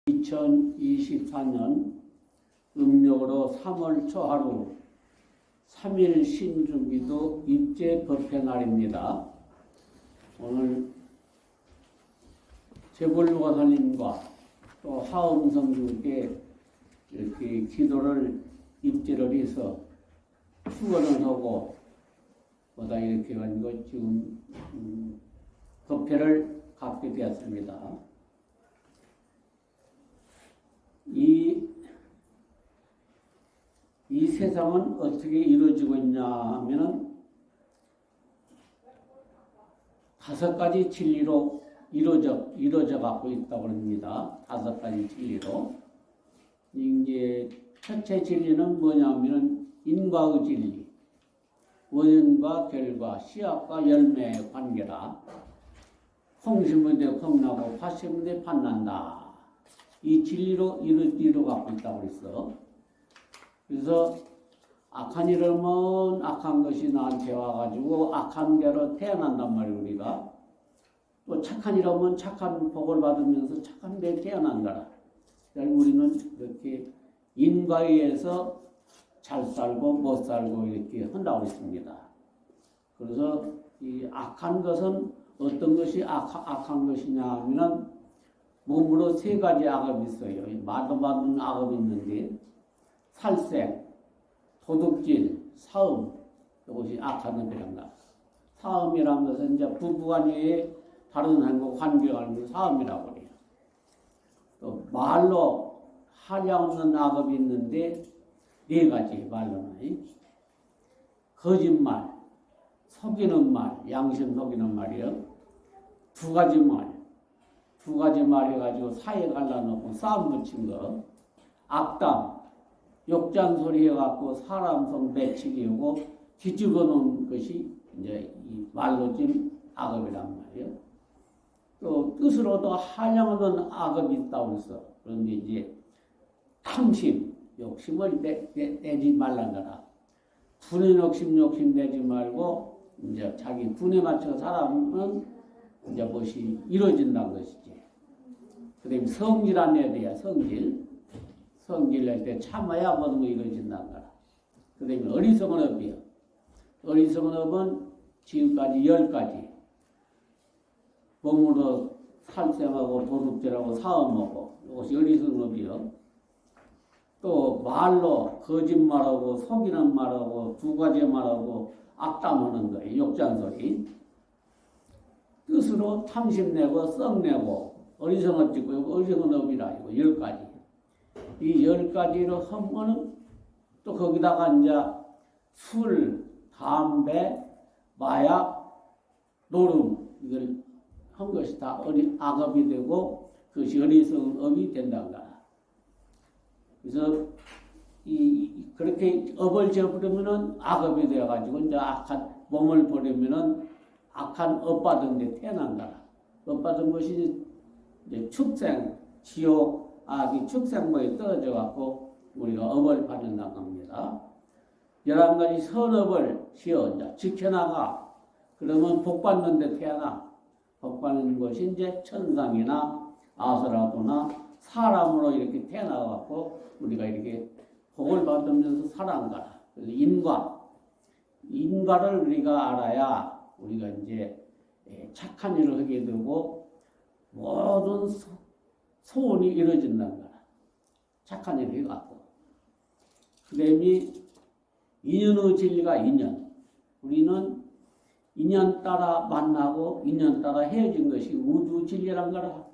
2024년 음력으로 3월 초하루 3일 신중기도 입제 법회 날입니다. 오늘 제불로가사님과 또 하음성님께 이렇게 기도를 입제를 해서 축원을 하고 보다 이렇게 가지고 지금 법회를 갖게 되었습니다. 이 세상은 어떻게 이루어지고 있냐 하면은 5가지 진리로 이루어져 갖고 있다고 합니다. 5가지 진리로. 이제 첫째 진리는 뭐냐면은 인과의 진리. 원인과 결과, 씨앗과 열매의 관계라. 콩심은 돼 콩나고 팥심은 돼 팥난다. 이 진리로 이루 갖고 있다고 그랬어. 그래서 악한 이름은 악한 것이 나한테 와가지고 악한 개로 태어난단 말이에요, 우리가. 또 착한 이름은 착한 복을 받으면서 착한 데 태어난다라. 우리는 이렇게 인과에 의해서 잘 살고 못 살고 이렇게 한다고 했습니다. 그래서 이 악한 것은 어떤 것이 악한 것이냐 하면은 몸으로 3가지 악업이 있어요. 마도받는 악업이 있는데 살생, 도둑질, 사음, 이것이 악한 것이란다. 사음이라는 것은 이제 부부간의 다른 사람과 관계가 있는 사음이라고 그래요. 또 말로 한량없는 악업이 있는데 4가지 말로는 거짓말, 속이는 말, 양심 속이는 말이요. 2가지 말. 2가지 말 해가지고 사이에 갈라놓고 싸움 붙인 거. 악담, 욕잔소리 해갖고 사람 성 배치기고 뒤집어 놓은 것이 이제 이 말로 진 악업이란 말이에요. 또 뜻으로도 한량없는 악업이 있다고 해서 그런데 이제 탐심, 욕심을 내지 말란 거라. 분의 욕심 내지 말고 이제 자기 분에 맞춰 살아가면 이제 무엇이 이루어진다는 것이지. 그 다음에 성질 안 내야 돼요. 성질 낼 때 참아야 모든 거 이루어진다는 거라. 그 다음에 어리석은 업이요. 어리석은 업은 지금까지 10가지. 몸으로 살생하고 도둑질하고 사음하고 이것이 어리석은 업이요. 또 말로 거짓말하고 속이는 말하고 2가지 말하고 악담하는 거예요. 욕잔소리. 뜻으로 탐심내고 썩내고 어리석은 짓고 어리석은 업이라 이거 10가지. 이 10가지로 하면은 또 거기다가 이제 술, 담배, 마약, 노름 이걸 한 것이 다 악업이 되고 그것이 어리석은 업이 된다는 거야. 그래서 그렇게 업을 지어버리면은 악업이 되어가지고 이제 악한 몸을 버리면은 악한 업 받은 데 태어난다. 업 받은 것이 이제 축생, 지옥, 악이 축생모에 떨어져 갖고 우리가 업을 받는다고 합니다. 11가지 선업을 지어 이제 지켜나가. 그러면 복 받는 데 태어나. 복 받는 것이 이제 천상이나 아수라도나 사람으로 이렇게 태어나갖고 우리가 이렇게 복을 받으면서 살아간다. 그래서 인과를 우리가 알아야 우리가 이제 착한 일을 하게 되고 모든 소원이 이루어진다는 거야. 착한 일을 해갖고. 그 다음에 인연의 진리가 인연. 우리는 인연 따라 만나고 인연 따라 헤어진 것이 우주 진리란 거라.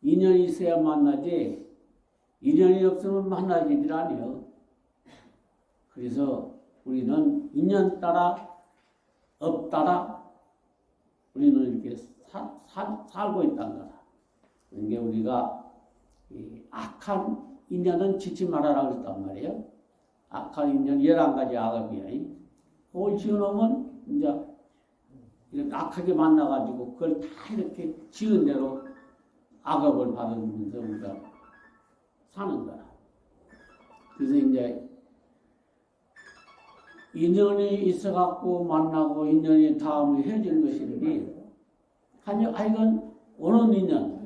인연이 있어야 만나지 인연이 없으면 만나지들 아니요. 그래서 우리는 인연 따라 업 따라 우리는 이렇게 살고 있다는 거라. 그러니까 우리가 악한 인연은 짓지 말아라 그랬단 말이에요. 악한 인연 11가지 악업이야. 그걸 지어놓으면 이제 이렇게 악하게 만나가지고 그걸 다 이렇게 지은 대로 악업을 받으면서 우리가 사는 거라. 그래서 이제 인연이 있어갖고 만나고 인연이 다음에 헤어진 것인데 하여간 오는 인연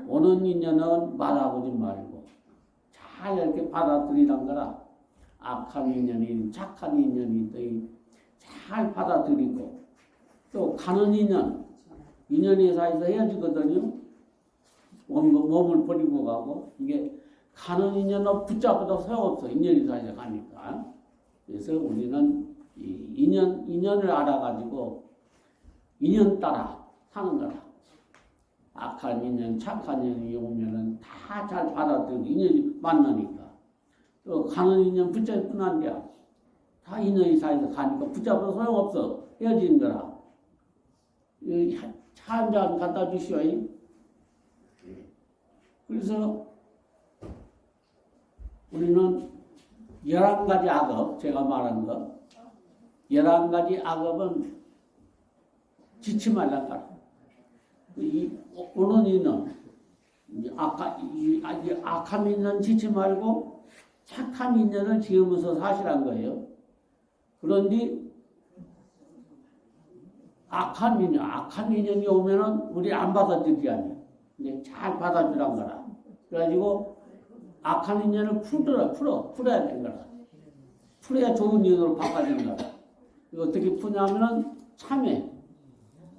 오는 인연은 말아보지 말고 잘 이렇게 받아들이란 거라. 악한 인연이 착한 인연이 잘 받아들이고 또 가는 인연의 사이에서 헤어지거든요. 몸을 버리고 가고 이게 가는 인연은 붙잡아도 소용없어. 인연이 사이에 가니까. 그래서 우리는 이 인연을 알아가지고 인연 따라 사는 거라. 악한 인연, 착한 인연이 오면은 다 잘 받아들이고 인연이 만나니까. 또 가는 인연 붙잡을 뿐 아니야. 다 인연이 사이에서 가니까 붙잡아도 소용없어. 헤어지는 거라. 차 한 잔 갖다 주시오. 그래서 우리는 11가지 악업, 제가 말한 거, 11가지 악업은 지치 말란 거라. 오는 이는 악한 인연 지치 말고 착한 인연을 지으면서 사시란 거예요. 그런데 악한 인연이 오면은 우리 안 받아들이지 않아요. 근데 잘 받아주란 거라. 그래가지고 악한 인연을 풀어야 되는 거라. 풀어야 좋은 인연으로 바꿔지는 거라. 어떻게 푸냐면은 참회.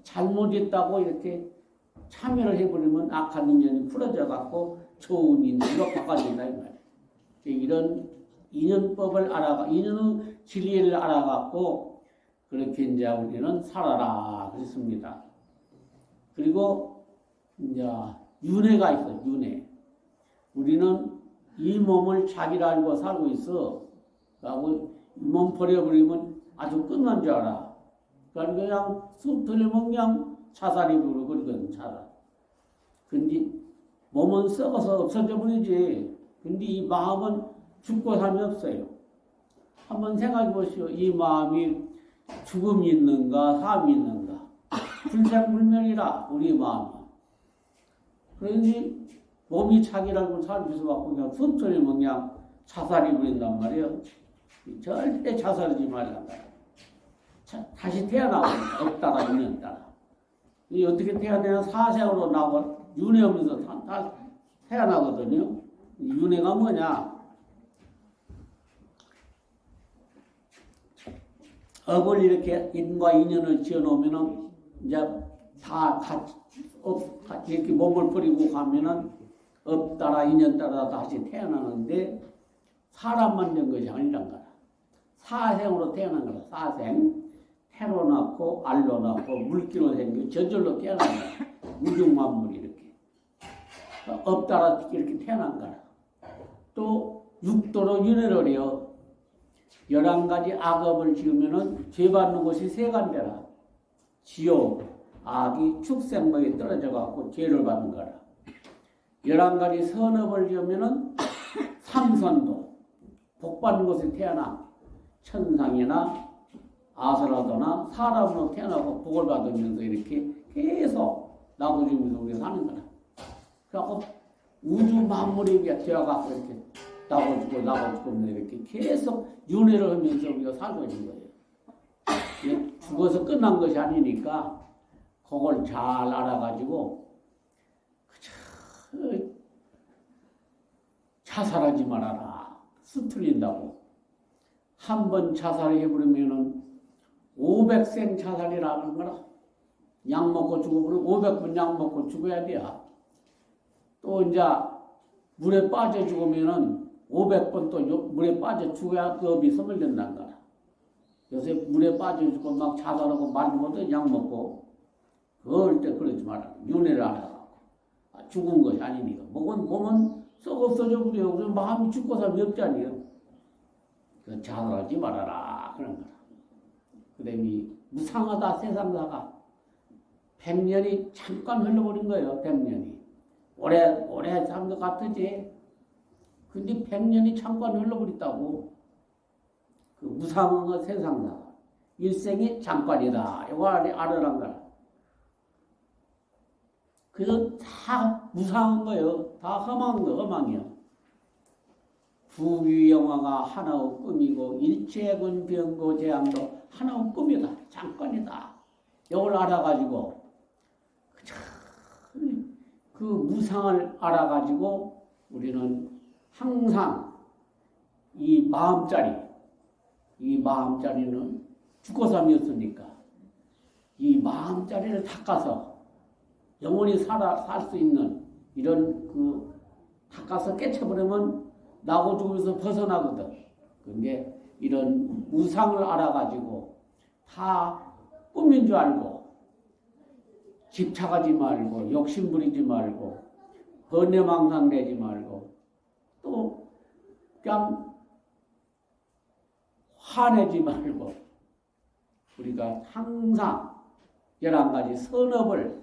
잘못했다고 이렇게 참여를 해버리면 악한 인연이 풀어져 갖고 좋은 인연으로 바꿔진다 이 말이에요. 이런 인연법을 인연의 진리를 알아갖고 그렇게 이제 우리는 살아라 그랬습니다. 그리고 이제 윤회가 있어. 윤회. 우리는 이 몸을 자기라 알고 살고 있어. 그리고 이 몸 버려버리면 아주 끝난 줄 알아. 그러니까 그냥 쑥 들리면 그냥 자살이 그러거든, 자살. 근데 몸은 썩어서 없어져 버리지. 근데 이 마음은 죽고 삶이 없어요. 한번 생각해 보시오. 이 마음이 죽음이 있는가, 삶이 있는가. 불생불멸이라, 우리 마음은. 그러니 몸이 자기라고 살고 있어갖고 그냥 쑥 들리면 그냥 자살이 버린단 말이에요. 절대 자살하지 말란 말이야. 다시 태어나고 없다라 있는 따라. 이 어떻게 태어나냐 사생으로 나고 윤회하면서 다 태어나거든요. 윤회가 뭐냐? 업을 이렇게 인과 인연을 지어놓으면은 이제 다 같이 이렇게 몸을 버리고 가면은 업 따라 인연 따라 다시 태어나는데 사람만 된 것이 아니란 거야. 사생으로 태어난 거야. 사생. 태로 낳고 알로 낳고 물기로 생기고 저절로 태어난 거야. 우중만물이 이렇게. 업 따라 이렇게 태어난 거야. 또 육도로 윤회를 해요. 11가지 악업을 지으면은 죄 받는 곳이 세 간데라. 지옥, 악이 축생목에 떨어져 갖고 죄를 받는 거라. 11가지 선업을 지으면은 삼선도, 복 받는 곳에 태어나 천상이나 아스라도나 사람으로 태어나고 복을 받으면서 이렇게 계속 나고주면서 우리가 사는 거라. 그래갖고 우주 만물에 되어갖고 이렇게 나고주고 이렇게 계속 윤회를 하면서 우리가 살고 있는 거예요. 죽어서 끝난 것이 아니니까 그걸 잘 알아가지고 자살하지 말아라. 수틀린다고. 한 번 자살해버리면은 500생 자살이라는 거라. 약 먹고 죽어버리면 500번 약 먹고 죽어야 돼요. 또 이제 물에 빠져 죽으면은 500번 또 물에 빠져 죽어야 그 업이 소멸된다는 거라. 요새 물에 빠져 죽고 막 자살하고 말도 약 먹고 그럴 때 그러지 마라. 윤회를 알아가고. 죽은 것이 아니니까. 몸은 썩 없어져 버려. 그래서 마음이 죽고 살면 없잖아요. 그 자살하지 말아라. 그런 거라. 그다음에 무상하다 세상사가 100년이 잠깐 흘러버린 거예요. 100년이. 오래 산 것 같으지. 근데 100년이 잠깐 흘러버렸다고. 그 무상한 세상사. 일생이 잠깐이다. 이거 알아란 거라. 그래서 다 무상한 거예요. 다 험한 거, 험망이요. 부귀영화가 하나의 꿈이고 일체군 병고 재앙도 하나의 꿈이다. 잠깐이다. 이걸 알아가지고 그 무상을 알아가지고 우리는 항상 이 마음자리는 죽고삼이었으니까 이 마음자리를 닦아서 영원히 살 수 있는 이런 그 닦아서 깨쳐버리면 나고 죽으면서 벗어나거든. 그게 이런 무상을 알아가지고 다 꿈인 줄 알고 집착하지 말고 욕심부리지 말고 번뇌망상 내지 말고 또 그냥 화내지 말고 우리가 항상 11가지 선업을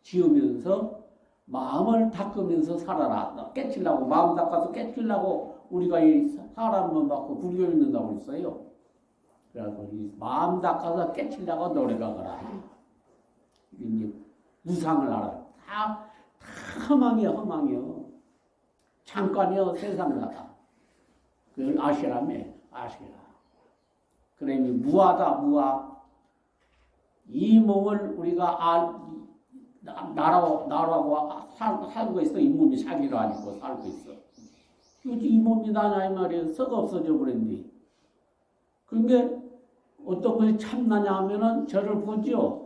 지으면서 마음을 닦으면서 살아라. 깨치려고 마음 닦아서 깨치려고 우리가 이 사람만 받고 불교 믿는다고 했어요. 그래서 이 마음 닦아서 깨치려고 노력하거라. 이제 무상을 알아. 다 허망이요. 잠깐이요 세상나다. 그걸 아시라며. 그러니 무아. 이 몸을 우리가 나라고 살고 있어. 이 몸이 자기로 아니고 살고 있어. 이 몸이 나냐 이 말이에요. 썩어 없어져 버렸니. 그게 어떤 것이 참나냐 하면은 저를 보지요.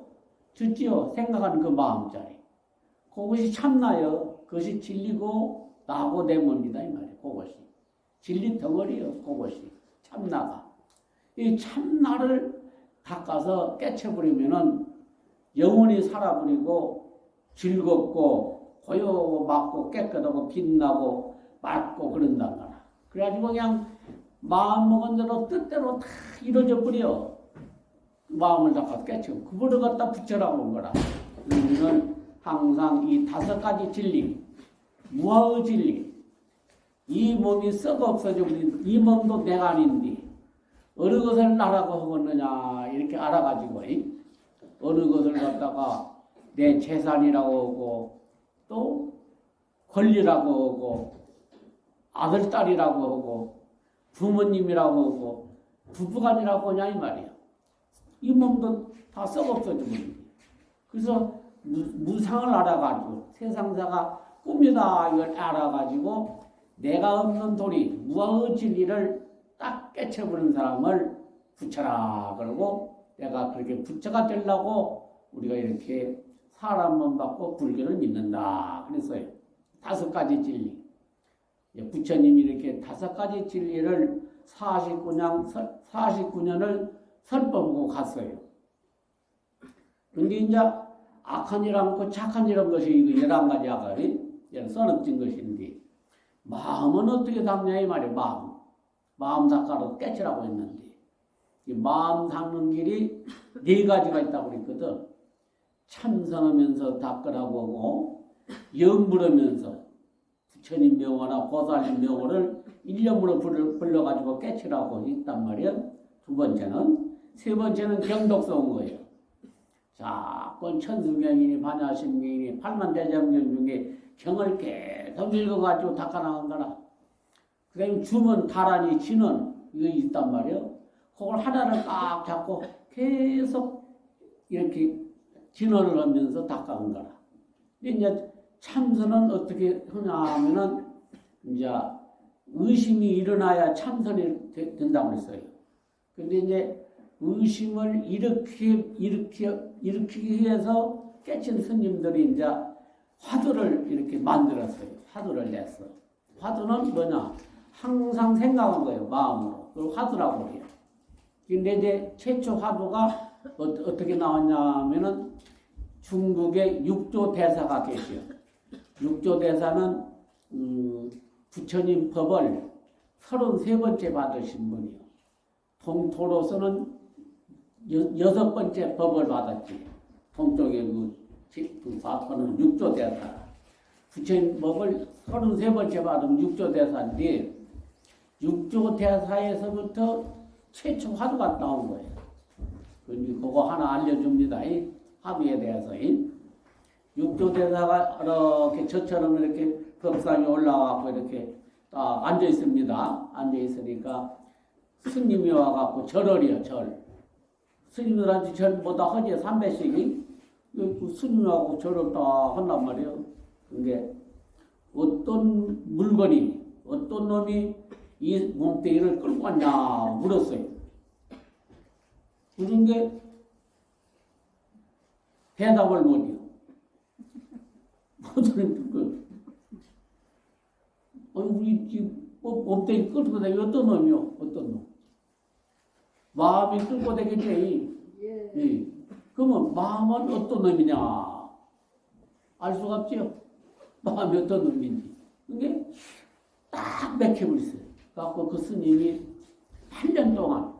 듣지요. 생각하는 그 마음자리. 그것이 참나요. 그것이 진리고 나고 내 몸이다 이 말이에요. 그것이. 진리 덩어리요. 그것이. 참나가. 이 참나를 닦아서 깨쳐버리면은 영원히 살아버리고 즐겁고 고요하고 깨끗하고 빛나고 맑고 그런단 말이야. 그래가지고 그냥 마음 먹은 대로 뜻대로 다 이루어져 버려. 마음을 닦아서 깨치고 그거를 갖다 붙여라고 온 거라. 우리는 항상 이 5가지 진리, 무아의 진리, 이 몸이 썩어 없어져 버린 이 몸도 내가 아닌데 어느 것을 나라고 하겠느냐 이렇게 알아가지고 어느 것을 갖다가 내 재산이라고 하고 또 권리라고 하고 아들 딸이라고 하고 부모님이라고 하고 부부간이라고 하냐 이 말이야. 이 몸도 다 썩어 없어져 버린. 그래서 무상을 알아가지고 세상사가 꿈이다 이걸 알아가지고 내가 없는 도리 무아의 진리를 딱 깨쳐버린 사람을 붙여라 그러고 내가 그렇게 부처가 되려고 우리가 이렇게 사람만 받고 불교를 믿는다 그랬어요. 5가지 진리. 부처님이 이렇게 5가지 진리를 49년을 설법하고 갔어요. 근데 이제 악한 일 않고 착한 일 한 것이 11가지 아가리 써놓진 것인데 마음은 어떻게 닦냐 이 말이에요. 마음 닦아서 깨치라고 했는데 이 마음 닦는 길이 4가지가 있다고 그랬거든. 참선하면서 닦으라고 하고 염불하면서 부처님 명호나 보살님 명호를 일념으로 불러가지고 깨치라고 했단 말이야. 2번째는. 3번째는 경독서온 거예요. 자, 그건 천수경이니 반야심경이니 8만대장경 중에 경을 계속 읽어가지고 닦아나간 거라. 그 다음에 주문, 다란이, 진원 이거 있단 말이에요. 그걸 하나를 딱 잡고 계속 이렇게 진원을 하면서 닦아간 거라. 이제 참선은 어떻게 하냐 하면은 이제 의심이 일어나야 참선이 된다고 했어요. 근데 이제 의심을 일으키기 위해서 깨친 스님들이 이제 화두를 이렇게 만들었어요. 화두를 냈어. 화두는 뭐냐? 항상 생각한 거예요. 마음으로. 그걸 화두라고 해요. 근데 이제 최초 화두가 어떻게 나왔냐 하면은 중국의 육조 대사가 계시요. 육조 대사는 부처님 법을 33번째 받으신 분이요. 동토로서는 6번째 법을 받았지. 동쪽의 그 사토는 육조 대사. 부처님 법을 33번째 받은 육조 대사인데 육조 대사에서부터 최초 화두가 나온 거예요. 그거 하나 알려줍니다. 이 화두에 대해서. 육조 대사가 이렇게 저처럼 이렇게 법상에 올라와서 이렇게 딱 앉아 있습니다. 앉아 있으니까 스님이 와갖고 절을 해요. 절. 스님들한테 절보다 허지에 3배씩이 스님하고 절을 딱 한단 말이에요. 그게 어떤 물건이 어떤 놈이 이 몸뚱이를 끌고 왔냐 물었어요. 그런 게 대답을 못해요. 우리 집 몸뚱이 끌고 다니는 어떤 놈이요? 어떤 놈? 마음이 끌고 다니겠지. 예. 그러면 마음은 어떤 놈이냐? 알 수가 없죠. 마음이 어떤 놈인지. 그게 딱 맥혀버렸어요. 그래갖고 그 스님이 8년 동안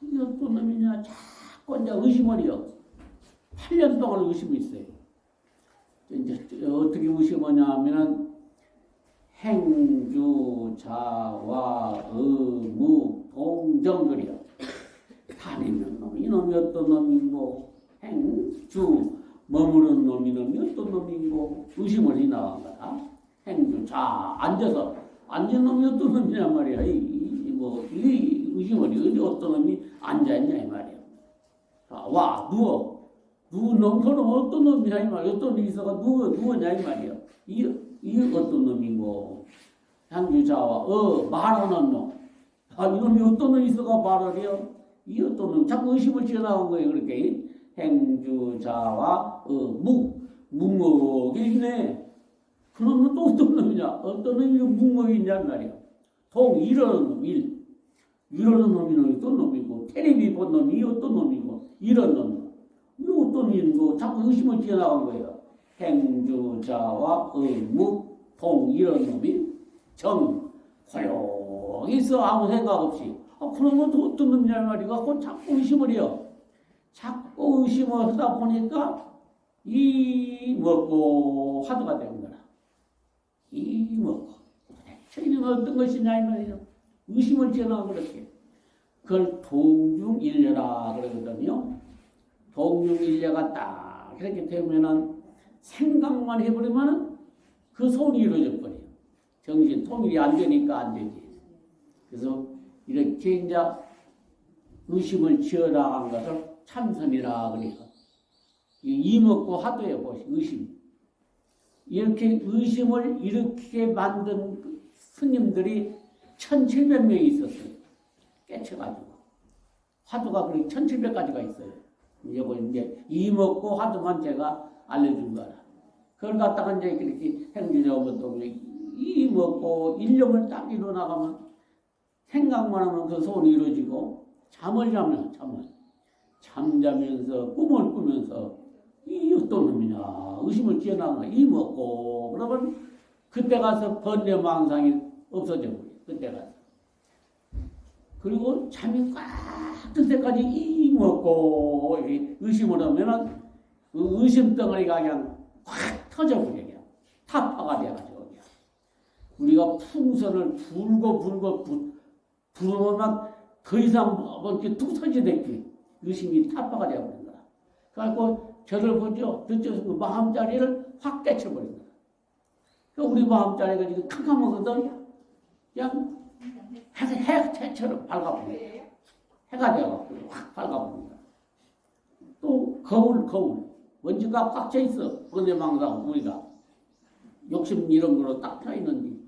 이게 어떤 놈이냐 자꾸 이제 의심을 해요. 8년 동안 의심이 있어요. 이제 어떻게 의심하냐 하면은 행주, 자와, 의무, 동정거리요. 다니는 놈, 이놈이 어떤 놈이고, 행주, 머무는 놈이 어떤 놈이고, 의심을 해 나간 거다. 행주, 자, 앉아서, 앉은 놈이 어떤 놈이냐 말이야. 이 의심을 해. 어떤 놈이 앉아있냐, 이 말이야. 자, 와, 누워. 누운 놈, 그럼 어떤 놈이냐, 이 말이야. 어떤 놈이 있어가 누워냐, 이 말이야. 이 어떤 놈이고, 향주자와 말하는 놈. 이놈이 어떤 놈이 있어가 말을 해요? 이 어떤 놈, 자꾸 의심을 지어나간 거예요, 그렇게. 행주자와 묵묵이 있네. 그러면 또 어떤 놈이냐? 어떤 놈이 묵묵이 있냔 말이야. 이러는 놈, 이러는 놈이 어떤 놈이고, 테레비 본 놈이 어떤 놈이고, 이런 놈. 이거 어떤 놈이고, 자꾸 의심을 지어나간 거예요. 행주자와 이런 놈이 고요히 있어 아무 생각 없이. 그러면 또 어떤 놈이냐 말이가 그 자꾸 의심을 해요. 자꾸 의심을 하다 보니까 이 먹고 화두가 되는 거라. 이 먹고 도대체 이는 어떤 것이냐 이 말이죠. 의심을 지어나 그렇게. 그걸 동중일려라 그러거든요. 동중일려가 딱 그렇게 되면은 생각만 해버리면 그 손이 이루어져 버려요. 정신 통일이 안 되니까 안 되지. 그래서 이렇게 이제 의심을 지어나간 것을 참선이라 그래요. 이먹고 하도에 보시 의심. 이렇게 의심을 이렇게 만든 스님들이 1700명이 있었어요. 깨쳐가지고. 화두가 그렇게 1700가지가 있어요. 이거 이제 이먹고 화두만 제가 알려준 거라. 그걸 갖다가 이제 이렇게 행주냐고 또 이먹고 일념을 딱 이뤄나가면 생각만 하면 그 소원이 이루어지고 잠을 자면 잠자면서 꿈을 꾸면서 이 어떤 놈이냐 의심을 지어나간 거야. 이먹고 그러면 그때 가서 번뇌망상이 없어져 버려. 그때 가서. 그리고 잠이 꽉 들 때까지 이먹고 의심을 하면은 그 의심 덩어리가 그냥 확 터져버려. 그냥 타파가 돼가지고 그냥. 우리가 풍선을 불고 부르면 더 이상 이렇게 툭 터지댔지. 의심이 타파가 되어버린 거야. 그래갖고 저를 보죠. 저쪽 그 마음자리를 확 깨쳐버린 거야. 그러니까 우리 마음자리가 지금 캄캄하거든. 그냥 해처럼 밝아버린 거야. 해가 되어갖고 확 밝아버린 거야. 또 거울. 먼지가 꽉 차 있어. 번뇌망상 우리가 욕심 이런 거로 딱 펴 있는데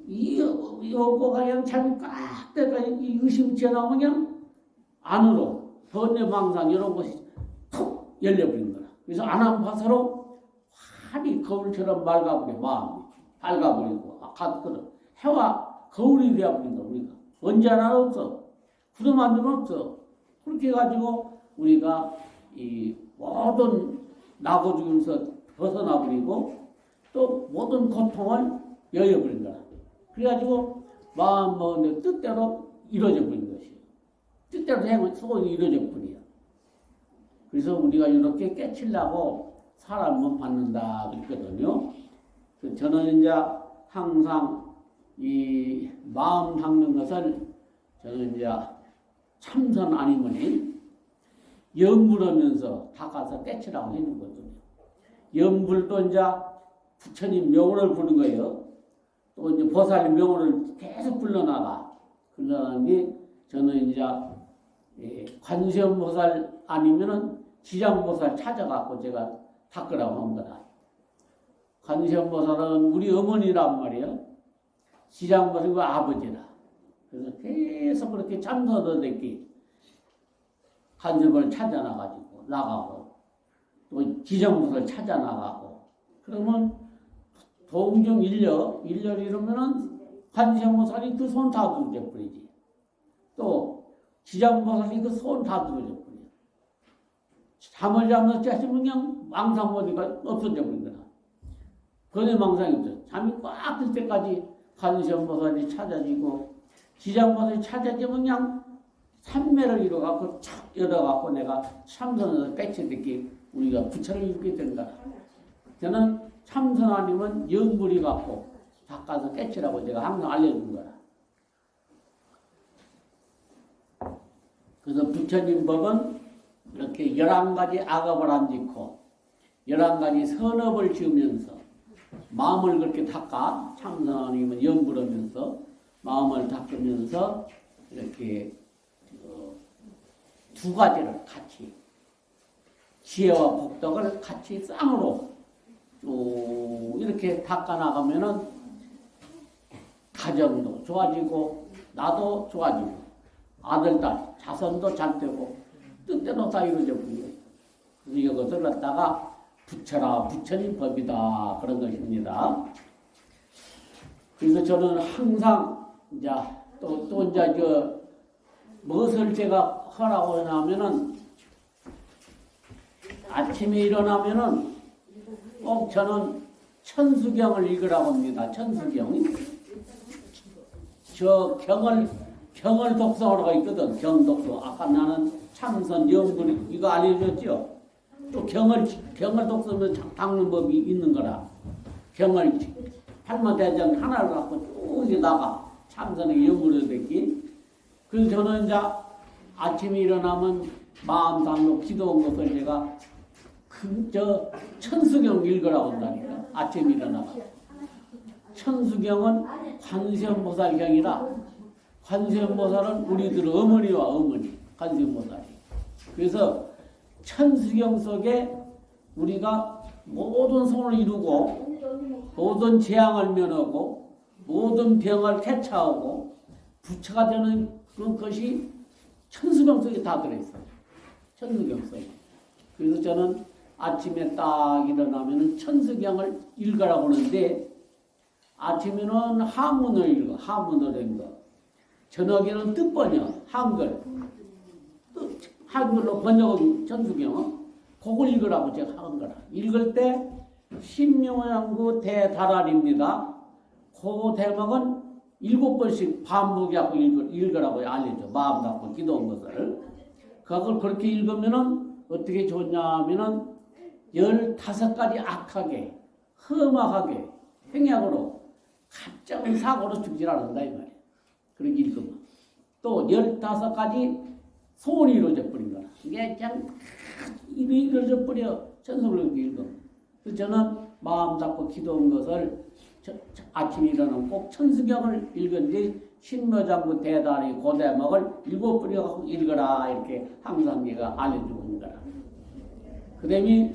이 요거가 그냥 잠이 꽉 때가 이 의심 지나오면 그냥 안으로 번뇌망상 이런 것이 툭 열려버린 거라. 그래서 안암파서로 환히 거울처럼 맑아버려 마음이 밝아버리고 같거든. 해와 거울이 되어버린 거야 우리가. 언제 하나 없어. 구름 한 점 없어. 그렇게 해가지고 우리가 이 모든 나고 죽음에서 벗어나버리고 또 모든 고통을 여여버린 거야. 그래가지고 마음 먹은 뜻대로 이루어져 버린 것이에요. 뜻대로 행은 소원이 이루어져 버려요. 그래서 우리가 이렇게 깨치려고 사람은 받는다 그랬거든요. 저는 이제 항상 이 마음 닦는 것을 저는 이제 참선 아니면은 염불하면서 닦아서 깨치라고 해주거든요. 염불도 이제 부처님 명호를 부르는 거예요. 또 이제 보살 명호를 계속 불러나가. 그러는 게 저는 이제 관세음보살 아니면은 지장보살 찾아갖고 제가 닦으라고 한 거다. 관세음보살은 우리 어머니란 말이에요. 지장보살이 그 아버지라. 그래서 계속 그렇게 참선을 했기 관세음보살 찾아나가지고 나가고 또 지장보살 찾아나가고 그러면 동중 일렬 이러면은 관세음보살이 그 손 다 두르져 버리지. 또 지장보살이 그 손 다 두르져 버려. 잠을 자면서 짜시면 그냥 망상머리가 없어져 버린 거다. 번외 망상이 없어. 잠이 꽉 들 때까지 관세음보살이 찾아지고 지장보살이 찾아지면 그냥 삼매를 이뤄갖고 착 열어갖고 내가 참선에서 깨쳐듣기 우리가 부처를 읽게 된 거다. 저는 참선 아니면 영불이 갖고 닦아서 깨치라고 제가 항상 알려준 거라. 그래서 부처님 법은 이렇게 11가지 악업을 안 짓고 11가지 선업을 지으면서 마음을 그렇게 닦아 참선 아니면 영불하면서 마음을 닦으면서 이렇게 두 가지를 같이 지혜와 복덕을 같이 쌍으로 쭉 이렇게 닦아나가면은 가정도 좋아지고 나도 좋아지고 아들, 딸, 자손도 잘 되고 뜻대로 다 이루어져 버려요. 그래서 이것을 갖다가 부처라 부처님 법이다 그런 것입니다. 그래서 저는 항상 이제 또 이제 무엇을 제가 하라고 하냐면은 아침에 일어나면은 꼭 저는 천수경을 읽으라고 합니다. 천수경. 저 경을 독서하러가 있거든. 경 독서. 아까 나는 참선 영불 이거 알려줬죠. 또 경을 독서하면 닦는 법이 있는 거라. 경을 팔마대장 하나를 갖고 쭉 나가 참선의 영불을 듣기. 그래서 저는 이제 아침에 일어나면 마음 담고 기도한 것을 제가 천수경 읽으라고 한다니까. 아침에 일어나가. 천수경은 관세음보살경이라 관세음보살은 우리들 어머니와 어머니 관세음보살이. 그래서 천수경 속에 우리가 모든 소원을 이루고 모든 재앙을 면하고 모든 병을 캐차하고 부처가 되는 그런 것이 천수경 속에 다 들어있어요. 천수경 속에. 그래서 저는 아침에 딱 일어나면 천수경을 읽으라고 하는데 아침에는 한문을 읽어. 한문을 된 거. 저녁에는 뜻번역, 한글. 한글로 번역한 천수경. 그걸 읽으라고 제가 한 거라. 읽을 때 신명왕구 대다랄입니다. 그 대목은 7번씩 반복하고 읽으라고 알려줘. 마음 갖고 기도한 것을. 그걸 그렇게 읽으면은 어떻게 좋냐면은 15가지 악하게, 험악하게, 행약으로 가짜 사고로 죽질 않는다 이 말이야. 그렇게 읽으면. 또 15가지 소원이 이루어져 버린 거라. 이게 그냥 이루어져 버려. 천성을 읽으면. 그래서 저는 마음 잡고 기도한 것을 아침에 일어나면 꼭 천수경을 읽은지 신묘장구 대단히 고대목을 7번이고 읽어라 이렇게 항상 내가 알려주고 있는 거라. 그 다음에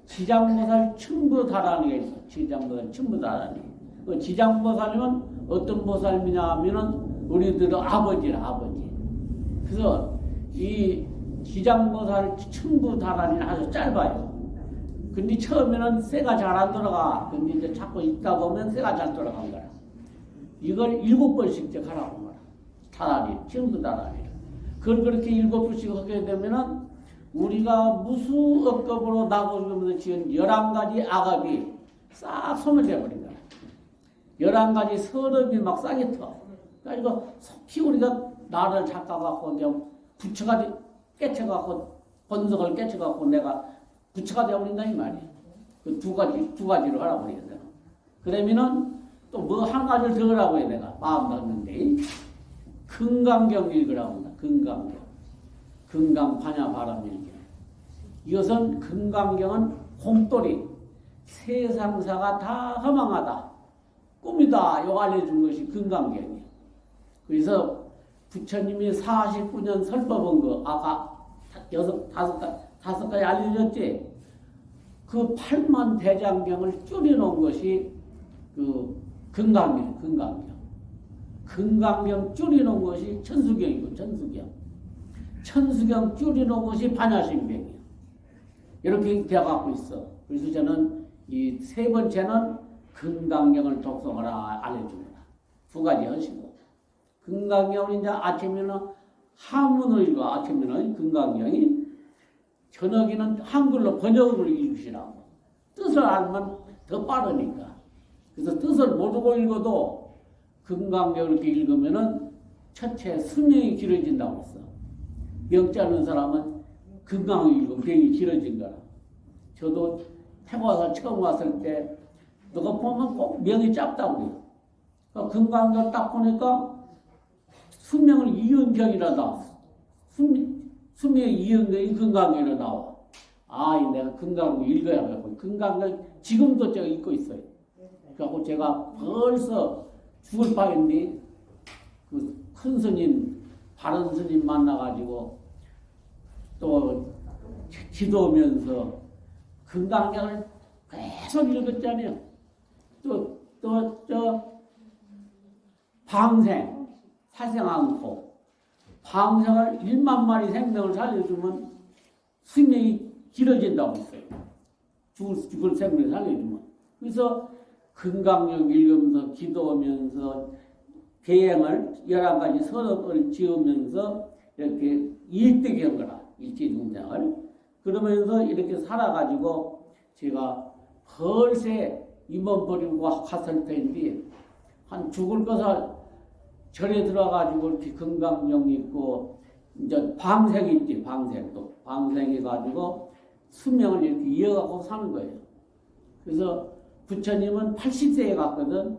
지장보살 춘부다라니가 있어. 지장보살 춘부다라니. 그 지장보살님은 어떤 보살이냐 하면은 우리들의 아버지라 아버지. 그래서 이 지장보살 춘부다라니는 아주 짧아요. 근데 처음에는 쇠가 잘 안 돌아가. 근데 이제 자꾸 있다 보면 쇠가 잘 돌아간 거야. 이걸 7번씩 하라고 한 거야. 다라니, 춘부다라니. 그걸 그렇게 7번씩 하게 되면은 우리가 무수업급으로 나고주면서 지은 11가지 악업이 싹 소멸되어 버린 거야. 11가지 서럽이 막 싹이 터. 그러니까 속히 우리가 나를 닦아갖고 그냥 부처가 깨쳐갖고 본성을 깨쳐갖고 내가 부처가 되어버린다 이 말이야. 그 두 가지로 하라고 해야 되나. 그러면은 또 뭐 한 가지를 더 하라고 해 내가 마음 닦는데 금강경 읽으라고 한다. 금강경. 금강파냐 바람일경. 이것은 금강경은 곰돌이 세상사가 다 허망하다. 꿈이다. 요 알려준 것이 금강경이에요. 그래서 부처님이 49년 설법한 거 아까 다섯 가지 알려줬지. 그 8만 대장경을 줄여놓은 것이 그 금강경. 금강경 줄여놓은 것이 천수경이고, 천수경 줄여놓은 것이 반야심경이야. 이렇게 되어갖고 있어. 그래서 저는 이 세 번째는 금강경을 독송하라 알려줍니다. 두 가지 하시고. 금강경은 이제 아침에는 한문을 읽어, 아침에는 금강경이, 저녁에는 한글로 번역을 읽으시라고. 뜻을 알면 더 빠르니까. 그래서 뜻을 모르고 읽어도 금강경을 이렇게 읽으면은 첫째 수명이 길어진다고 했어. 명지 않는 사람은 금강을 읽으면 병이 길어진 거라. 저도 태국 와서 처음 왔을 때 누가 보면 꼭 명이 짧다고 해요. 그러니까 금강경 딱 보니까 수명을 이은경이라 나왔어. 수명의 이은경이 금강경이라 나와. 아, 내가 금강경 읽어야겠고. 금강경 지금도 제가 읽고 있어요. 그래갖고 제가 벌써 죽을 바인데 그 큰 스님, 바른 스님 만나가지고 또 기도하면서 금강경을 계속 읽었잖아요. 방생, 사생 않고, 방생을 1만 마리 생명을 살려주면 수명이 길어진다고 했어요. 죽을 생명을 살려주면. 그래서 금강경 읽으면서 기도하면서 계행을 11가지 선업을 지으면서 이렇게 일대기 한 거라. 일제중생을. 그러면서 이렇게 살아가지고 제가 벌써 임원 버리고 갔을 때인데 한 죽을 것을 절에 들어가지고 이렇게 금강경 있고 이제 방생이 있지. 방생도 방생해가지고 수명을 이렇게 이어가고 사는 거예요. 그래서 부처님은 80세에 갔거든.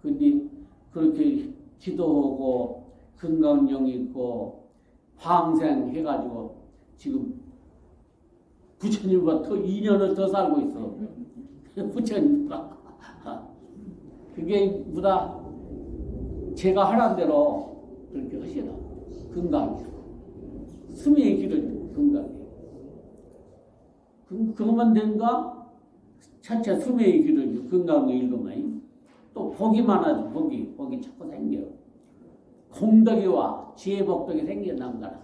근데 그렇게 기도하고 금강경 있고 방생해가지고 지금 부처님보다 더 2년을 더 살고 있어. 부처님보다. 그게 보다 제가 하라는 대로 그렇게 하시라. 금강경. 수명이 길어져. 금강경. 그것만 된가? 차차 수명이 길어져. 금강경 읽으면. 또 복이 많아져. 복이 자꾸 생겨. 공덕이 와. 지혜복덕이 생겨 남가라.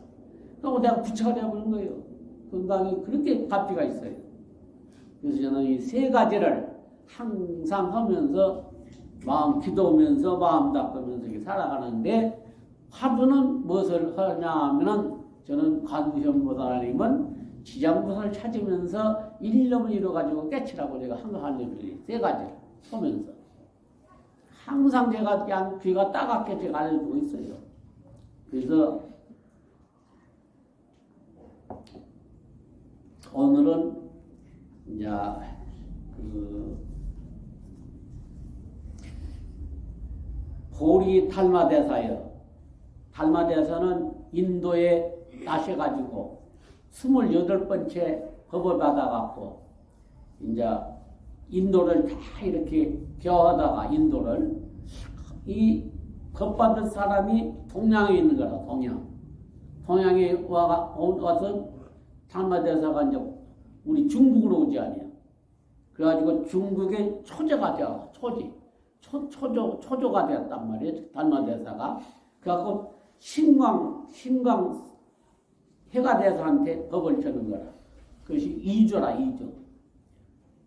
그리고 내가 부처가 되어버린 거예요. 금강이 그렇게 가피가 있어요. 그래서 저는 이 세 가지를 항상 하면서 마음 기도하면서 마음 닦으면서 이렇게 살아가는데 하루는 무엇을 하냐 하면은 저는 관두현보살님은 지장보살을 찾으면서 일념을 이뤄가지고 깨치라고 제가 항상 알려드려요. 세 가지를 하면서. 항상 제가 그냥 귀가 따갑게 제가 알려주고 있어요. 그래서 오늘은 이제 보리 달마대사예요. 달마대사는 인도에 나셔가지고 28번째 법을 받아갖고 이제 인도를 다 이렇게 겨하다가 인도를 이 법 받을 사람이 동양에 있는 거라. 동양에 와서 달마대사가 이제 우리 중국으로 오지 아니야. 그래가지고 중국의 초조가 되어 초조가 되었단 말이에요. 달마대사가. 그래갖고 신광 해가대사한테 법을 주는 거라. 그것이 2조라 2조.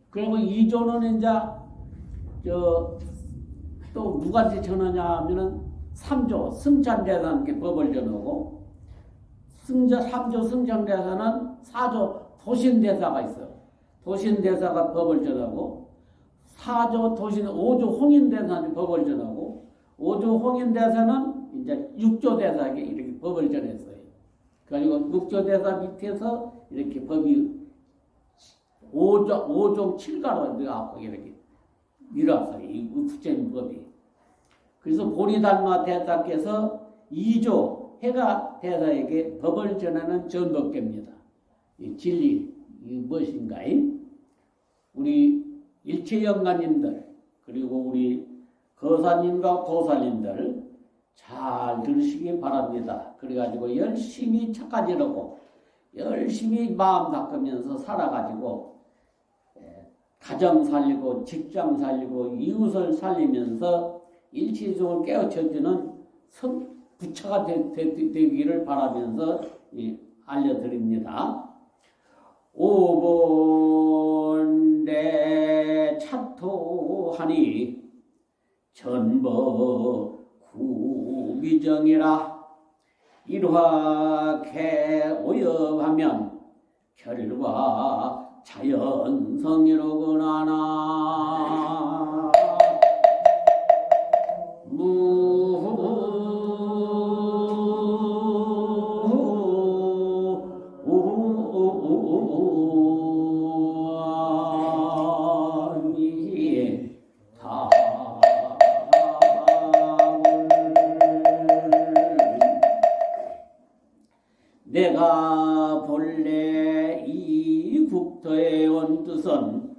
그리고 2조는 이제 또 누구한테 전하냐 하면은 3조 승찬대사한테 법을 전하고 3조 승찬대사는 4조 도신대사가 있어. 도신대사가 법을 전하고 4조 5조 홍인대사한테 법을 전하고 5조 홍인대사는 이제 6조 대사에게 이렇게 법을 전했어요. 그래가지고 6조 대사 밑에서 이렇게 법이 5종 7가로 내가 이렇게 밀었어요. 이 부처님 법이. 그래서 보리달마 대사께서 2조 해가 대사에게 법을 전하는 전법계입니다. 이 진리, 이 무엇인가? 우리 일체영가님들, 그리고 우리 거사님과 도사님들 잘 들으시기 바랍니다. 그래가지고 열심히 착가지르고 열심히 마음 닦으면서 살아가지고 가정 살리고 직장 살리고 이웃을 살리면서 일체중을 깨우쳐주는 부처가 되기를 바라면서 알려드립니다. 오본대 차토하니 전법 구비정이라 일화개 오엽하면 결과 자연성이로구나. 내가 본래 이 국토에 온 뜻은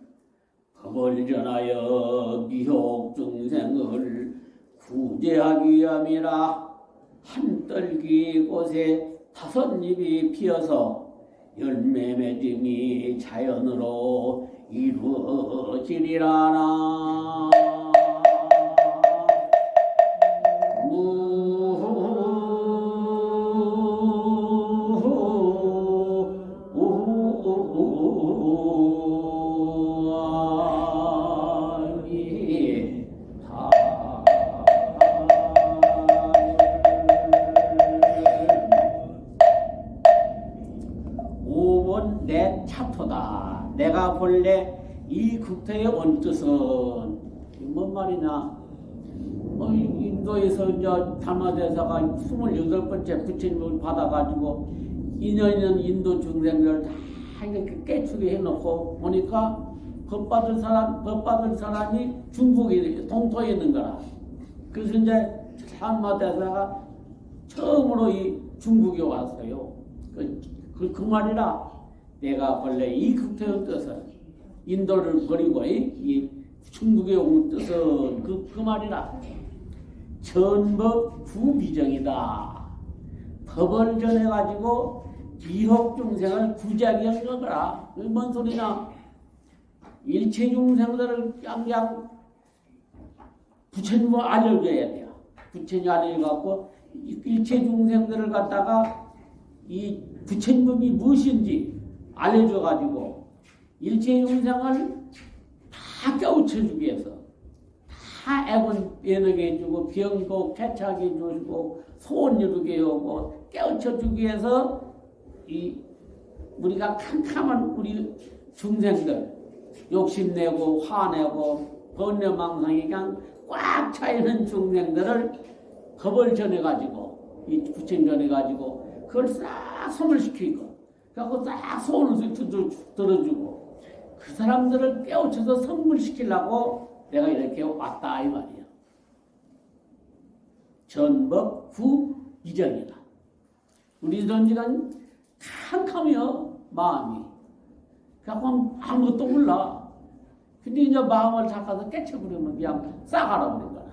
법을 전하여 미혹 중생을 구제하기 위함이라. 한떨기 곳에 5잎이 피어서 열매 맺음이 자연으로 이루어지리라나. 내 차토다. 내가 본래 이 국토에 온 뜻은 뭔 말이냐? 인도에서 이제 달마대사가 28번째 부처님을 받아가지고 인연은 인도 중생들을 다 이렇게 깨추게 해놓고 보니까 법 받을 사람이 중국에 동토에 있는 거라. 그래서 이제 달마대사가 처음으로 이 중국에 왔어요. 그 말이라. 내가 본래 이 국토의 뜻은 인도를 버리고 이 중국에 온 뜻은 그 말이라. 전법 구비정이다. 법을 전해가지고 비혹 중생을 구제하기 위한 거라. 뭔 소리냐? 일체 중생들을 그냥 부처님을 알려줘야 돼요. 부처님 알려갖고 일체 중생들을 갖다가 이 부처님이 무엇인지 알려줘가지고 일체 중생을 다 깨우쳐주기 위해서 다 애군 애너게 해주고 병도 쾌차게 해주고 소원 이루게 하고 깨우쳐주기 위해서 우리가 캄캄한 우리 중생들 욕심내고 화내고 번뇌망상이 그냥 꽉 차있는 중생들을 법을 전해가지고 이 부처님 전해가지고 그걸 싹 소멸시키고 그래서 싹 소원을 들어주고 그 사람들을 깨우쳐서 선물시키려고 내가 이렇게 왔다 이 말이야. 전법 구비정이다. 우리 전지는 캄캄해요 마음이. 그래서 아무것도 몰라. 근데 이제 마음을 닦아서 깨쳐버리면 그냥 싹 알아버린 거라.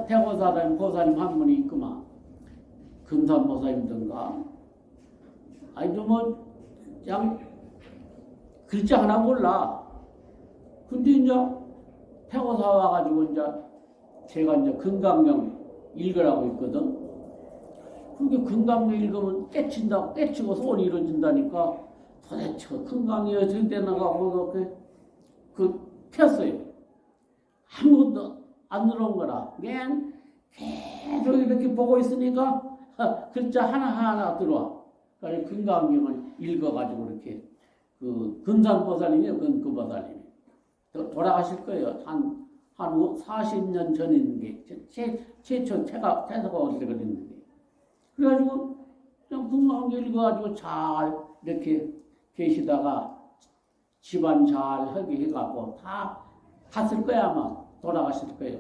태고사라는 보살님 한 분이 있구만. 금산보살님든가. 아니 좀 그냥 글자 하나 몰라. 근데 이제 태고사 와가지고 이제 제가 이제 금강경 읽으라고 있거든. 그게 금강경 읽으면 깨치고 소원이 이루어진다니까 도대체 금강이 어떻게 되나 하고 폈어요. 아무것도 안 들어온 거라. 그냥 계속 이렇게 보고 있으니까 글자 하나하나 들어와. 그래서 금강경을 읽어가지고 이렇게 금산보살님이에요. 그 보살님이. 돌아가실 거예요. 한 40년 전인 게 최초 태사가 어떻게 그랬는 게. 그래가지고 그냥 금강경 읽어가지고 잘 이렇게 계시다가 집안 잘 하게 해갖고 다 갔을 거야 아마. 돌아가실 거예요.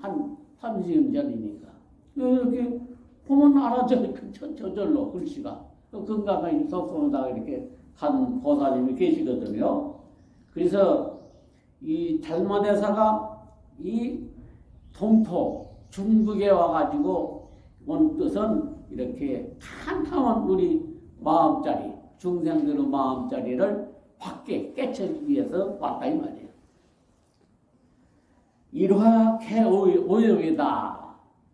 한 30년 전이니까. 이렇게 보면 알아져. 저절로 글씨가. 건강하게 속속하다가 이렇게 간 보살님이 계시거든요. 그래서 이 달마대사가 이 동토 중국에 와가지고 온 뜻은 이렇게 캄캄한 우리 마음자리, 중생들의 마음자리를 밖에 깨쳐주기 위해서 왔다 이 말이에요. 일화개오염이다.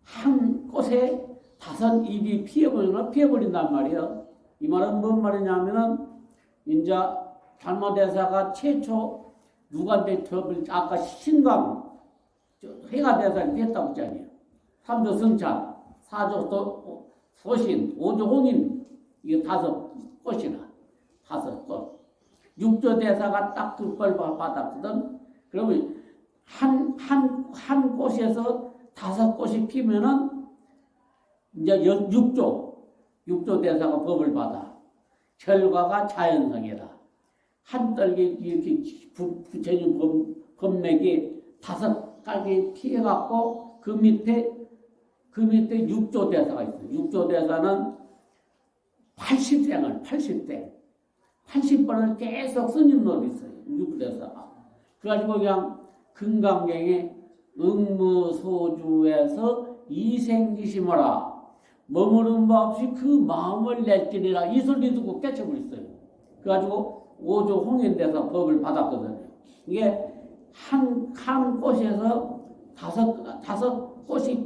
한 꽃에 5 잎이 피어버린단 말이에요. 이 말은 뭔 말이냐면은 이제 달마대사가 최초 누가 대표를 아까 신강 해가 대사가 됐다고 했잖아요. 3조 성찬, 4조 소신, 5조 홍인 이게 5꽃이나 5꽃. 6조 대사가 딱 그걸 받았거든. 그러면 한 꽃에서 5꽃이 피면은 이제 6조 대사가 법을 받아. 결과가 자연성이다. 한 떨기 이렇게 부처님 법맥이 5가지 피해갖고 그 밑에 6조 대사가 있어요. 6조 대사는 80번을 계속 스님 노릇 있어요. 6조 대사가. 그래가지고 그냥 금강경에 응무소주에서 이생기심하라. 머무름 바 없이 그 마음을 낼지니라. 이 소리 듣고 깨쳐버렸어요. 그래가지고 5조 홍인돼서 법을 받았거든요. 이게 한 꽃에서 5 꽃이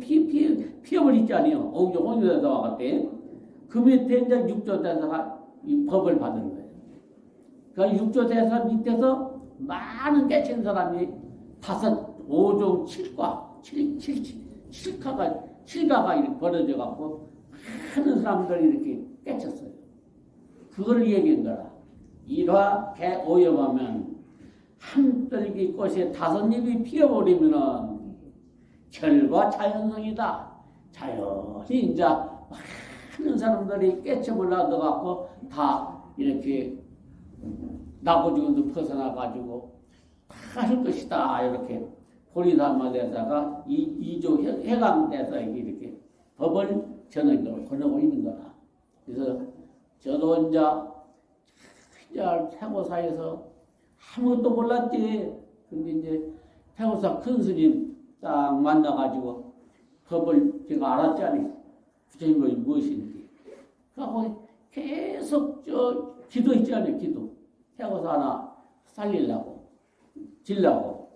피어버리잖아요. 5조 홍인돼서 와갔대. 그 밑에 이제 6조 대사가 이 법을 받은 거예요. 그러니까 6조 대사 밑에서 많은 깨친 사람이 5조 7가가 이렇게 벌어져 갖고 많은 사람들이 이렇게 깨쳤어요. 그걸 얘기한 거라. 일화개오염하면 한 떨기 꽃에 5 잎이 피어버리면은 결과 자연성이다. 자연히 이제 많은 사람들이 깨쳐버려 갖고 다 이렇게 나고지금도 벗어나가지고 다 할 것이다. 이렇게 보리담마대사가 2조 해강대사에게 이렇게 법을 전하고 권하고 있는 거다. 그래서 저도 이제 태고사에서 아무것도 몰랐지. 근데 이제 태고사 큰 스님 딱 만나가지고 법을 제가 알았잖아요. 부처님이 무엇인지. 그래서 계속 기도했잖아요. 기도. 태고사 하나 살리려고, 질려고.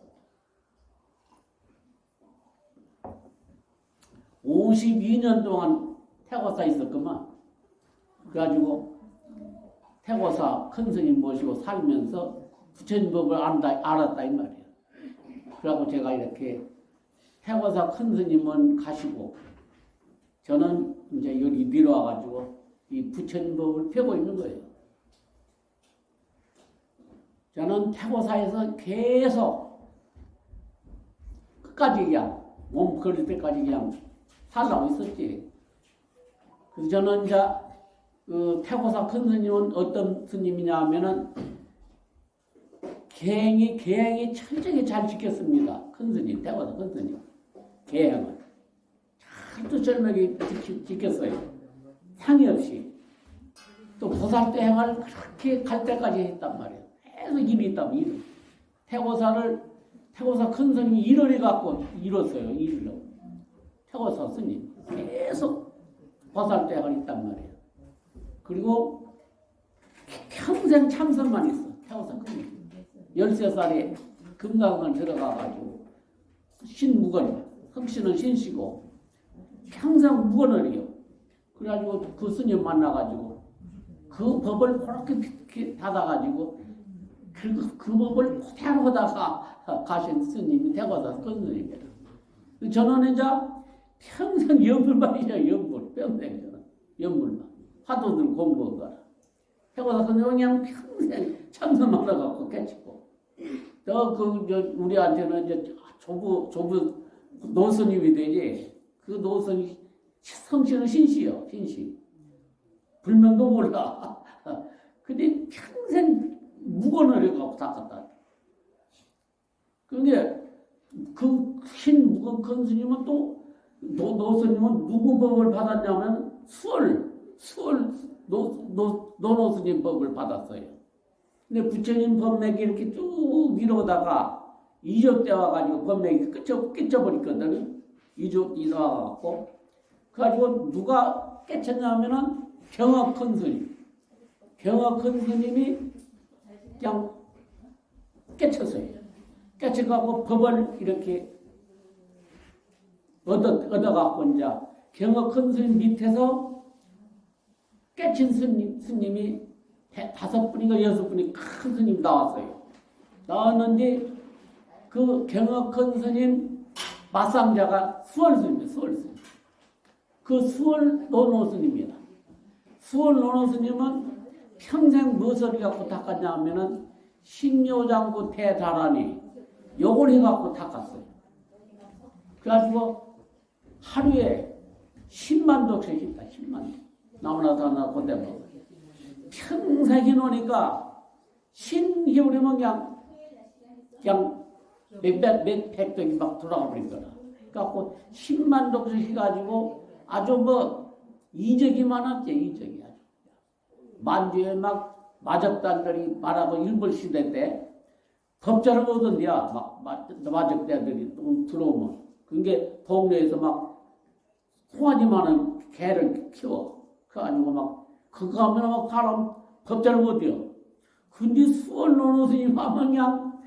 52년 동안 태고사 있었구만. 그래가지고 태고사 큰 스님 모시고 살면서 부처님 법을 알았다 이 말이에요. 그래갖고 제가 이렇게 태고사 큰 스님은 가시고 저는 이제 여기 내려와가지고 이 부처님 법을 펴고 있는 거예요. 저는 태고사에서 계속 끝까지 그냥 몸 걸을 때까지 그냥 살라고 있었지. 그래서 저는 이제 그 태고사 큰 스님은 어떤 스님이냐 하면은 계행이 철저히 잘 지켰습니다. 큰 스님, 태고사 큰 스님. 계행을. 잘도 젊게 지켰어요. 상의 없이. 또 보살도 행을 그렇게 갈 때까지 했단 말이에요. 계속 일이 있다면 일. 태고사 큰 스님이 일을 해갖고 이뤘어요. 일로. 태고사 스님. 계속 보살도 행을 있단 말이에요. 그리고 평생 참선만 했어. 태고사 큰 스님. 13살에 금강을 들어가가지고 신무건, 흑신은 신시고 평생 무건을 해요. 그래가지고 그 스님 만나가지고 그 법을 그렇게 닫아가지고 그 법을 그대로 하다가 가신 스님이 태고사 큰 스님이에요. 저는 이제 평생 연불만 해요. 연불. 평생 저는 연불만. 화두들 공부한 거라. 태고사 큰 스님은 그냥 평생 참선만 하갖고 깨치고 우리한테는 이제 조부 노스님이 되지. 그 노스님 성씨는 신씨요. 신씨. 불명도 몰라. 근데 평생 무건을 해갖고 닦았다. 그런데 그 신무건 큰 스님은 또 노스님은 누구 법을 받았냐면 수월 노스님 법을 받았어요. 근데 부처님 법맥이 이렇게 쭉 미루다가 2조 때 와가지고 법맥이 끝쳐버렸거든. 2조 와가지고 그래가지고 누가 깨쳤냐면은 경어 큰 스님. 경어 큰 스님이 그냥 깨쳤어요. 깨쳐가고 법을 이렇게 얻어갖고 이제 경어 큰 스님 밑에서 깨친 스님이 5분인가 6분이 큰 스님 나왔어요. 나왔는데 그 경어 큰 스님 맞상자가 수월 스님이에요. 수월 스님. 그 수월 노노 스님입니다. 수월 노노 스님은 평생 무엇을 갖고 닦았냐 하면은 신묘장구 대다라니 요걸 해갖고 닦았어요. 그래가지고 하루에 10만 독씩 했다. 10만 독. 나무나 다나 건데 뭐 평생 해놓으니까 신겨울이면 그냥 몇백 독이 막 돌아가 버린 거라. 그래갖고 10만 독씩 해가지고 아주 뭐 이적이 많았지. 이적이 아주 만주에 막 마적단들이 말하고 일본 시대 때 법자를 오던데야 막 마적대들이 들어오면 그게 동네에서 막 송아지만한 개를 키워. 그래가지고 막 그거 하면 막 사람 법자를 못해요. 근데 수월 노노 스님 하면 그냥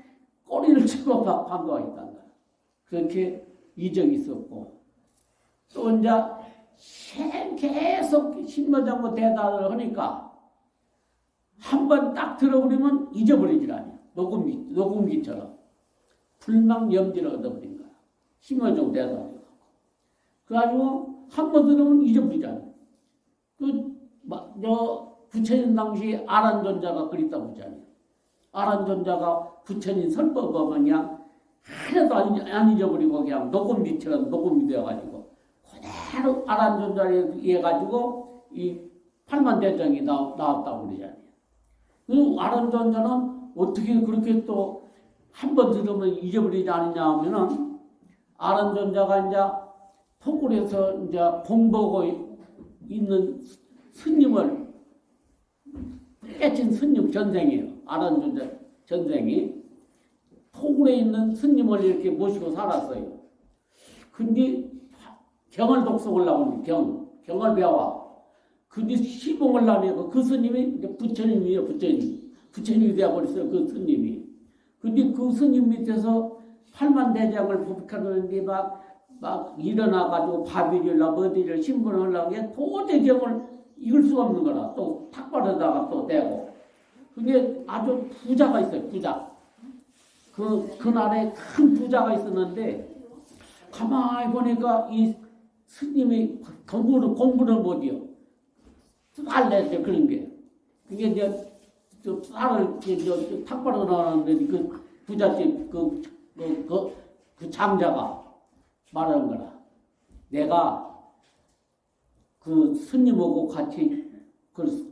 꼬리를 치고 막 반가워 있단 거야. 그렇게 이적이 있었고 또 이제 계속 신묘장구 대단을 하니까 한 번 딱 들어버리면 잊어버리질 않아요. 녹음기처럼 불망염지를 얻어버린 거야. 신묘장구 대단을. 그래가지고 한 번 들으면 잊어버리지 않아요. 부처님 당시 아란존자가 그랬다고 하잖아요. 아란존자가 부처님 설법을 그냥 하나도 안 잊어버리고 그냥 녹음기처럼 녹음이 되어가지고 그대로 아란존자를 해가지고 이 팔만대장이 나왔다고 그러잖아요. 그 아란존자는 어떻게 그렇게 또 한 번 들으면 잊어버리지 않느냐 하면은 아란존자가 이제 토굴에서 이제 공부하고 있는 스님을 깨친 스님 전생이에요. 아란존자 전생이 토굴에 있는 스님을 이렇게 모시고 살았어요. 근데 경을 독서하려고 경을 배워. 근데 시봉을 하면 그 스님이 이제 부처님이에요. 부처님이 되어버렸어요. 그 스님이. 근데 그 스님 밑에서 팔만대장을 법하는데 막 일어나가지고 밥이질라 뭐디를 신분하려고 해 도저히 경을 읽을 수가 없는 거라. 또 탁발에다가 또 대고. 그게 아주 부자가 있어요. 부자. 그날에 큰 부자가 있었는데 가만히 보니까 이 스님이 공부를 못해요. 쌀냈죠. 그런 게. 그게 이제 쌀을 탁발에 나왔는데 그 부잣집 그 장자가 말하는 거라. 내가 그 스님하고 같이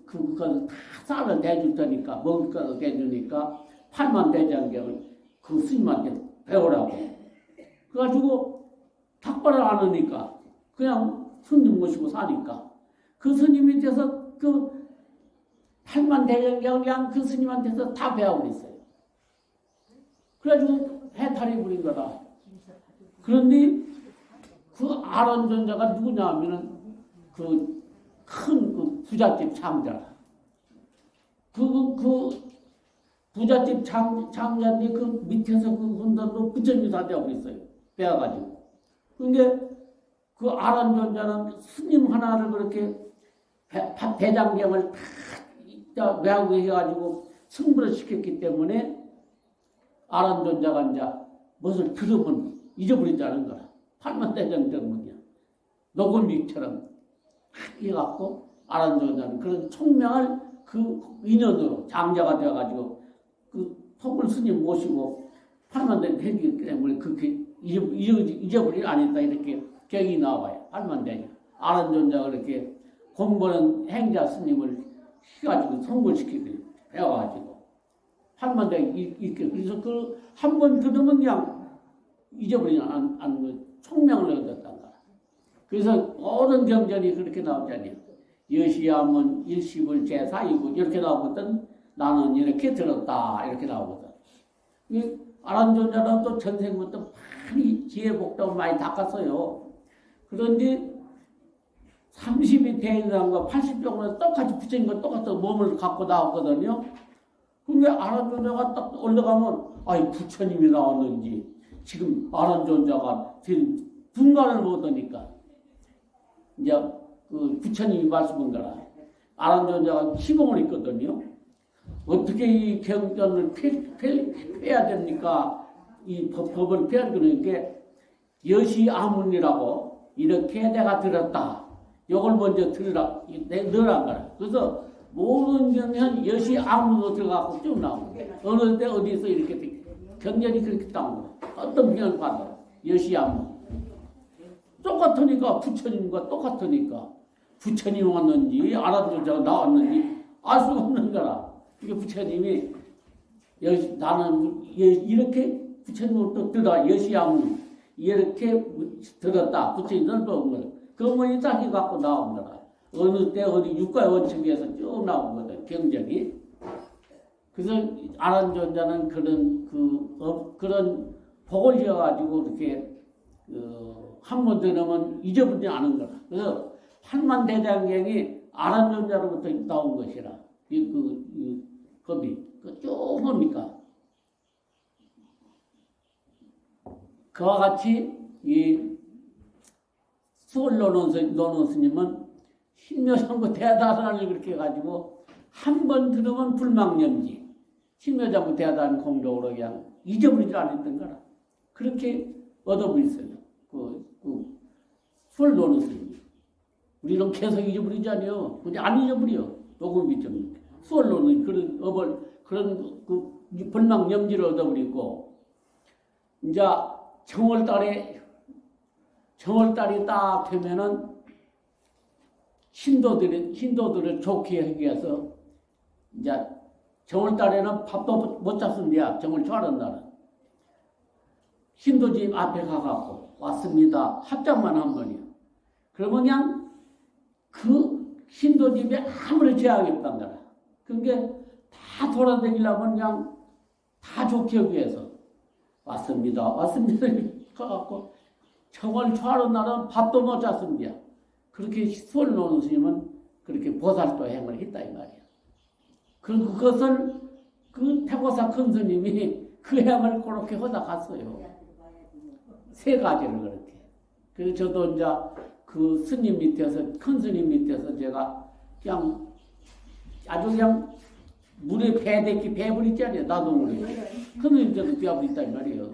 그걸 다 쌀을 대줄 테니까 먹을 거를 대주니까 8만 대장경을 그 스님한테 배우라고. 그래가지고 탁발을 안 하니까 그냥 스님 모시고 사니까 그 스님 밑에서 그 8만 대장경을 그냥 그 스님한테서 다 배우고 있어요. 그래가지고 해탈이 부린 거다. 그런데 그 아란존자가 누구냐 하면은 그 큰 부잣집 장자. 그 부잣집 장자인데 그 밑에서 그 혼자도 부처님사 되고 있어요. 배워가지고. 그런데 그 아란존자는 스님 하나를 그렇게 대장경을 다 외우고 해가지고 승부를 시켰기 때문에 아란존자가 이제 무엇을 들으면 잊어버리지 않은 거라. 팔만대장 때문이야. 녹음기처럼 해갖고 아란존자는 그런 총명을 그 인연으로 장자가 되어가지고 그 토굴 스님 모시고 팔만대장 되기 때문에 그렇게 잊어버리지 않았다 이렇게 경이 나와요. 팔만대장. 아란존자가 그렇게 공부하는 행자 스님을 해가지고 성불시키고 배워가지고 팔만대장 있게 그래서 그 한 번 들으면 그냥 잊어버리지 않는 거 총명을 얻었단 거야. 그래서 모든 경전이 그렇게 나오잖아요. 여시야문 일시불 제사이고 이렇게 나오거든. 나는 이렇게 들었다 이렇게 나오거든. 이 아란존자는 또 전생부터 많이 지혜복덕을 많이 닦았어요. 그런데 30이 되는 사람과 80병으로 똑같이 부처님과 똑같은 몸을 갖고 나왔거든요. 근데 아란존자가 딱 올라가면 아이 부처님이 나왔는지 지금 아란존자가 분간을 못하니까 이제 그 부처님이 말씀한 거라. 아란존자가 시공을 했거든요. 어떻게 이 경전을 폐야 됩니까? 이 법을 폐야 되니까 여시아문이라고 이렇게 내가 들었다. 이걸 먼저 들으라, 넣으란 거라. 그래서 모든 경전 여시아문으로 들어가고 쭉 나오고 어느 때 어디서 이렇게 경전이 그렇게 나오는 거야. 어떤 경전을 봐도 여시아문. 똑같으니까 부처님과 똑같으니까 부처님 왔는지 아란존자가 나왔는지 알 수가 없는 거라. 이게 부처님이 나는 이렇게 부처님을 또 들어 여시아문 이렇게 들었다. 부처님은 본 거라. 그것만 자기 갖고 나온 거라. 어느 때 어디 육가의 원칙에서 쭉 나온 거다. 경전이. 그래서 아란존자는 그런 복을 지어가지고 이렇게 한 번 들으면 잊어버리지 않은 거라. 그래서 한만대장경이 아란존자로부터 나온 것이라. 이 법이 쭉 뭡니까? 그와 같이 이 수월 노는 스님은 신묘장구 대다단을 그렇게 해가지고 한 번 들으면 불망념지 신묘장구 대다단 공적으로 그냥 잊어버리지 않았던 거라. 그렇게 얻어버렸어요. 수월 노는 스님. 우리는 계속 잊어버리지 않아요. 근데 안 잊어버려. 녹음이 좀. 수월 노는 그런 불망념지를 얻어버리고 이제 정월달이 딱 되면은 신도들을 좋게 하기 위해서 이제 정월달에는 밥도 못 잡순대야. 정월 초하는 날은 신도집 앞에 가갖고 왔습니다. 합장만 한 번이요. 그러면 그냥 그 신도집에 아무리 제약이 없단 거라. 그게 다 돌아다니려면 그냥 다 좋게 하기 위해서 왔습니다. 가갖고 정월 초하는 날은 밥도 못 잤습니다. 그렇게 수월 노는 스님은 그렇게 보살도 행을 했다 이 말이야. 그것을 그 태고사 큰 스님이 그 행을 그렇게 하다 갔어요. 세 가지를 그렇게. 그래서 저도 이제 그 스님 밑에서 큰 스님 밑에서 제가 그냥 아주 그냥 물에 배불 있잖아요. 나도 물에. 큰 스님들도 배불 있다 이 말이에요.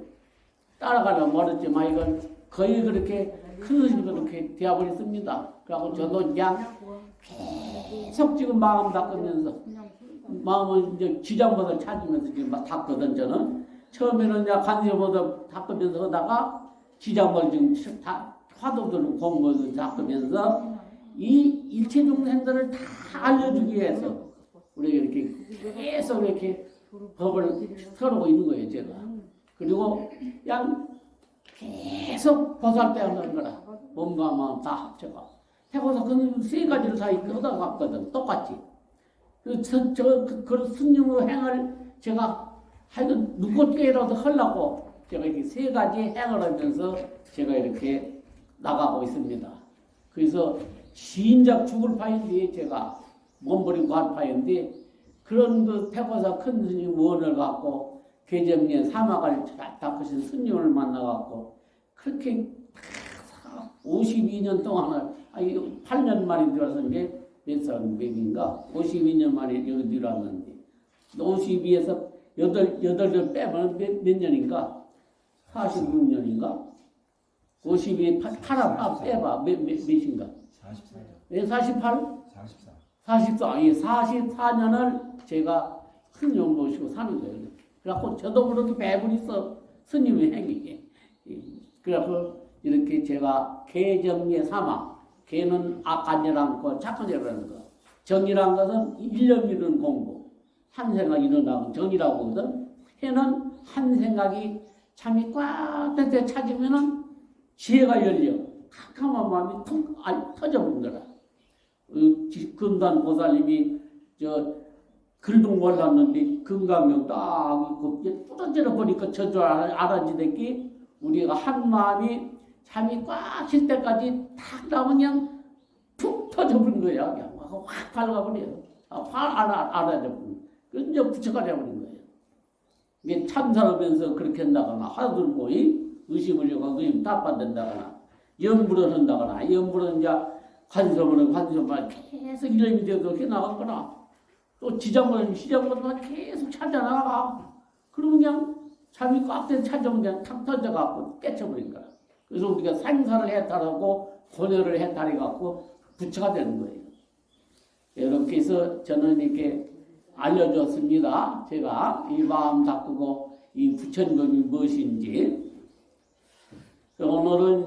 따라가려고 말했지만 이건 거의 그렇게 큰 스님도 그렇게 되어버렸습니다. 그래서 저도 그냥 계속 지금 마음 닦으면서 마음은 이제 지장보다 찾으면서 지금 막 닦거든 저는. 처음에는 이제 간세보다 닦으면서 하다가 지장보다 지금 다 화두들 공부를 닦으면서 이 일체 중생들을 다 알려주기 위해서 우리가 이렇게 계속 이렇게 법을 서르고 있는 거예요 제가. 그리고 그냥 계속 보살빼하는 거라. 몸과 마음 다 합쳐가. 해고서 그 세 가지를 다 얻어갔거든. 똑같이. 그 스님의 행을 제가 하여튼 누구께라도 하려고 제가 이렇게 세 가지 행을 하면서 제가 이렇게 나가고 있습니다. 그래서 진작 죽을 파인데 제가 몸버리고 할 파인데 그런 그 태고사 큰 스님 원을 갖고 개정리에 사막을 닦으신 스님을 만나갖고 그렇게 52년 동안을 8년 만에 들어왔는 게 몇 살인가 52년 만에 여기 들어왔는데 52에서 8년 빼면 몇 년인가 46년인가 52 8 빼봐 몇인가 44년 48? 44년을 제가 스님 모시고 사는 거예요. 그래갖고 저도 그렇게 배분이 있어 스님의 행위에. 그래서 이렇게 제가 개정의 사막, 개는 악한 일 않고 착한 일을 하는 거. 정이란 것은 1년 이루는 공부. 한 생각이 일어나고 정이라고 하거든. 해는 한 생각이 잠이 꽉 될 때 찾으면은 지혜가 열려. 캄캄한 마음이 툭 터져버린 거라. 금단 보살님이 글동 몰랐는데 금강경 딱 있고 뚫어져 버리니까 저줄 알아지랬기 우리가 한 마음이 잠이 꽉 칠 때까지 탁 나면 그냥 툭 터져버린 거야. 그냥 확 밝아버려. 확 알아져버린. 그래서 이제 부처가 돼버린 거예요. 이게 참선하면서 그렇게 한다거나 하도 뭐 의식을 요가 의심 답받는다거나 염불을 한다거나 염불은 이제 관성을 계속 이름이 되도 해나가거나 또 지장을 계속 찾아나가. 그러면 그냥 잠이 꽉 된 찾아오면 그냥 탁 터져갖고 깨쳐버린 거야. 그래서 우리가 생사를 해탈하고 혼혈을 해탈해갖고 부처가 되는 거예요. 이렇게 해서 저는 이렇게 알려줬습니다. 제가 이 마음 닦고 이 부처님이 무엇인지. 오늘은